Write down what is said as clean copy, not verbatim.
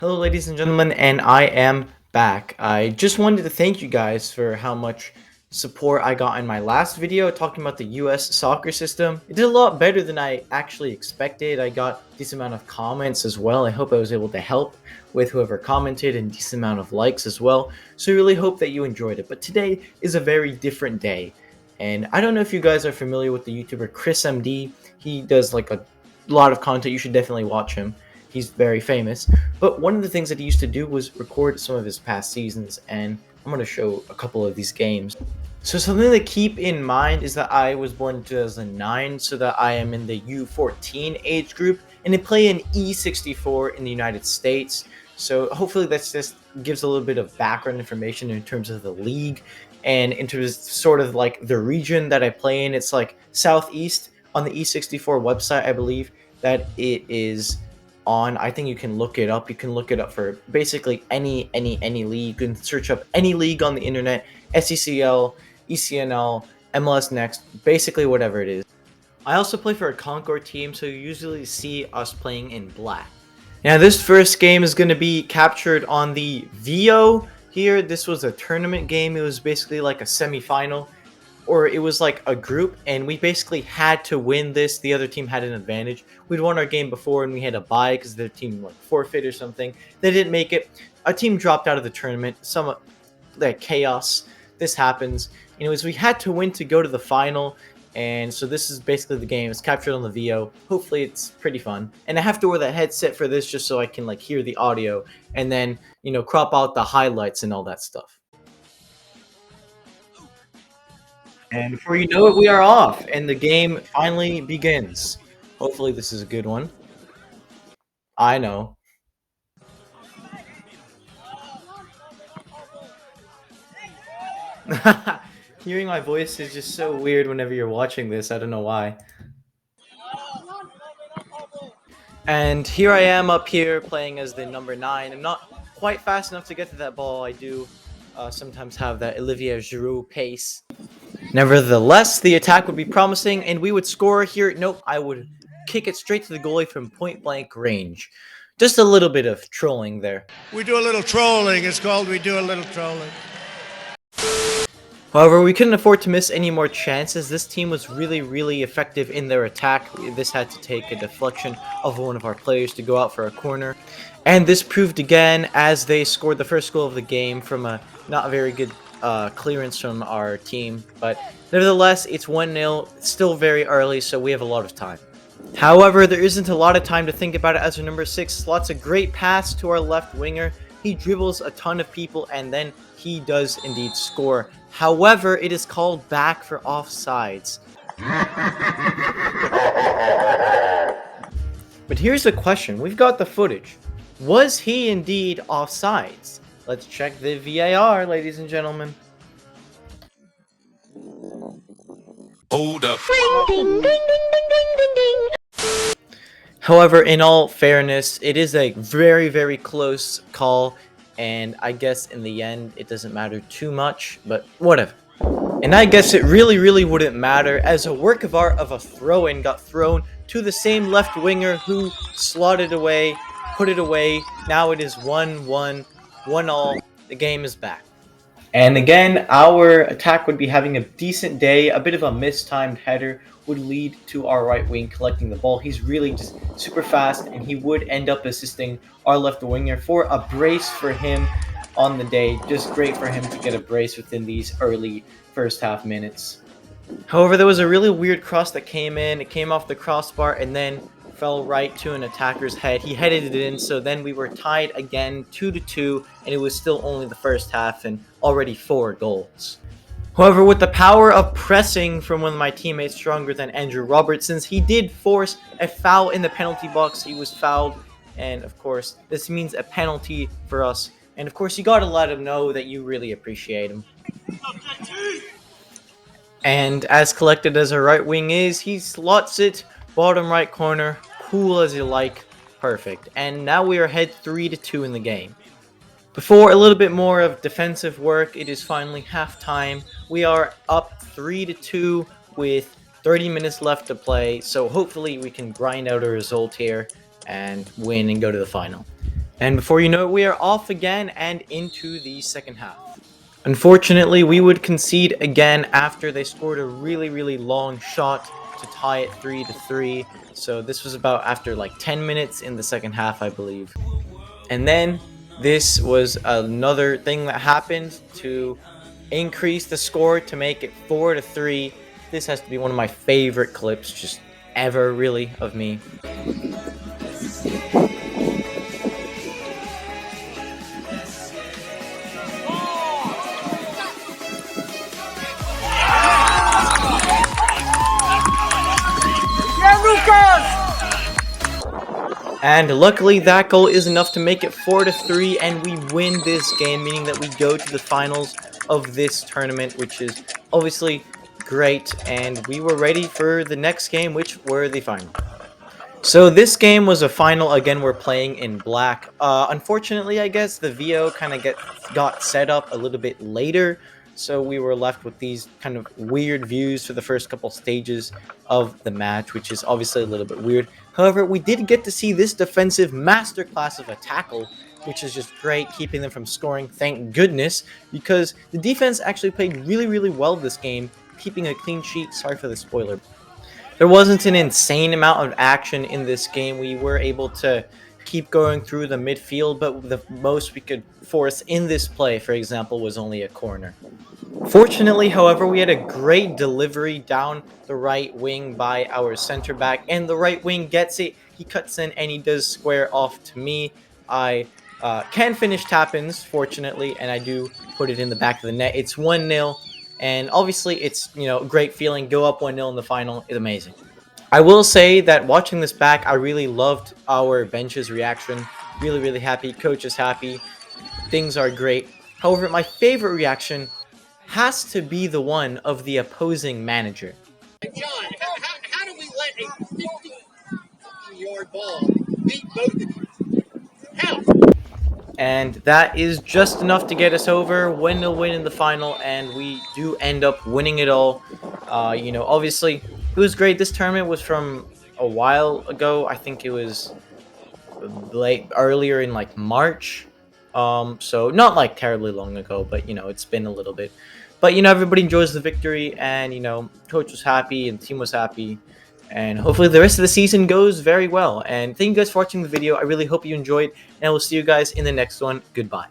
Hello, ladies and gentlemen, and I am back. I just wanted to thank you guys for how much support I got in my last video talking about the US soccer system. It did a lot better than I actually expected. I got a decent amount of comments as well. I hope I was able to help with whoever commented and decent amount of likes as well. So I really hope that you enjoyed it. But today is a very different day. And I don't know if you guys are familiar with the YouTuber Chris MD. He does like a lot of content. You should definitely watch him. He's very famous. But one of the things that he used to do was record some of his past seasons, and I'm going to show a couple of these games. So something to keep in mind is that I was born in 2009, so that I am in the U14 age group, and I play in E64 in the United States. So hopefully that's just gives a little bit of background information in terms of the league, and in terms of sort of like the region that I play in. It's like Southeast on the E64 website, I believe that it is on. I think you can look it up. You can look it up for basically any league. You can search up any league on the internet, SECL, ECNL, MLS Next, basically whatever it is. I also play for a Concord team, so you usually see us playing in black. Now this first game is going to be captured on the VO here. This was a tournament game. It was basically like a semi-final, or it was like a group, and we basically had to win this. The other team had an advantage. We'd won our game before, and we had a bye because their team like forfeit or something. They didn't make it. A team dropped out of the tournament. Some like chaos. This happens. Anyways, we had to win to go to the final, and so this is basically the game. It's captured on the VO. Hopefully, it's pretty fun. And I have to wear the headset for this just so I can like hear the audio, and then crop out the highlights and all that stuff. And before you know it, we are off, and the game finally begins. Hopefully, this is a good one. I know. Hearing my voice is just so weird whenever you're watching this. I don't know why. And here I am up here playing as the number 9. I'm not quite fast enough to get to that ball. I do sometimes have that Olivier Giroud pace. Nevertheless, the attack would be promising, and we would score here. Nope, I would kick it straight to the goalie from point blank range. Just a little bit of trolling there. We do a little trolling. It's called we do a little trolling. However, we couldn't afford to miss any more chances. This team was really effective in their attack. This had to take a deflection of one of our players to go out for a corner. And this proved again as they scored the first goal of the game from a not very good clearance from our team. But nevertheless, it's 1-0. It's still very early, so we have a lot of time. However, there isn't a lot of time to think about it as our number 6 slots a great pass to our left winger. He dribbles a ton of people, and then he does indeed score. However, it is called back for offsides. But here's the question. We've got the footage. Was he indeed offsides? Let's check the VAR, ladies and gentlemen. Hold up. Ding, ding, ding, ding, ding, ding, ding. However, in all fairness, it is a very close call, and I guess in the end, it doesn't matter too much, but whatever. And I guess it really wouldn't matter, as a work of art of a throw-in got thrown to the same left winger who slotted away, put it away. Now it is 1-1, 1-all. The game is back. And again, our attack would be having a decent day. A bit of a mistimed header would lead to our right wing collecting the ball. He's really just super fast, and he would end up assisting our left winger for a brace for him on the day. Just great for him to get a brace within these early first half minutes. However, there was a really weird cross that came in. It came off the crossbar and then fell right to an attacker's head. He headed it in, so then we were tied again 2-2, and it was still only the first half and already 4 goals. However, with the power of pressing from one of my teammates stronger than Andrew Robertson's, he did force a foul in the penalty box. He was fouled, and of course, this means a penalty for us. And of course, you gotta let him know that you really appreciate him. And as collected as a right wing is, he slots it bottom right corner, cool as you like, perfect. And now we are ahead 3-2 in the game. Before a little bit more of defensive work, it is finally halftime. We are up 3-2 with 30 minutes left to play, so hopefully we can grind out a result here and win and go to the final. And before you know it, we are off again and into the second half. Unfortunately, we would concede again after they scored a really long shot to tie it 3-3. So this was about after like 10 minutes in the second half, I believe. And then this was another thing that happened to increase the score to make it 4-3. This has to be one of my favorite clips just ever, really, of me. And luckily that goal is enough to make it 4-3 and we win this game, meaning that we go to the finals of this tournament, which is obviously great, and we were ready for the next game, which were the final. So this game was a final. Again, we're playing in black. Unfortunately, I guess the VO kind of got set up a little bit later, so we were left with these kind of weird views for the first couple stages of the match, which is obviously a little bit weird. However, we did get to see this defensive masterclass of a tackle, which is just great, keeping them from scoring, thank goodness, because the defense actually played really well this game, keeping a clean sheet. Sorry for the spoiler. There wasn't an insane amount of action in this game. We were able to keep going through the midfield, but the most we could force in this play, for example, was only a corner. Fortunately, however, we had a great delivery down the right wing by our center back, and the right wing gets it. He cuts in and he does square off to me. I can finish tap-ins, fortunately, and I do put it in the back of the net. It's 1-0, and obviously it's, you know, a great feeling. Go up 1-0 in the final is amazing. I will say that watching this back, I really loved our bench's reaction. Really happy. Coach is happy. Things are great. However, my favorite reaction has to be the one of the opposing manager. John, how do we let a 50-yard ball beat both of you? How? And that is just enough to get us over. 1-0 win in the final, and we do end up winning it all. You know, obviously, it was great. This tournament was from a while ago. I think it was earlier in like March. So not like terribly long ago, but you know, it's been a little bit. But you know, everybody enjoys the victory, and you know, coach was happy and the team was happy, and hopefully the rest of the season goes very well. And thank you guys for watching the video. I really hope you enjoyed, and I will see you guys in the next one. Goodbye.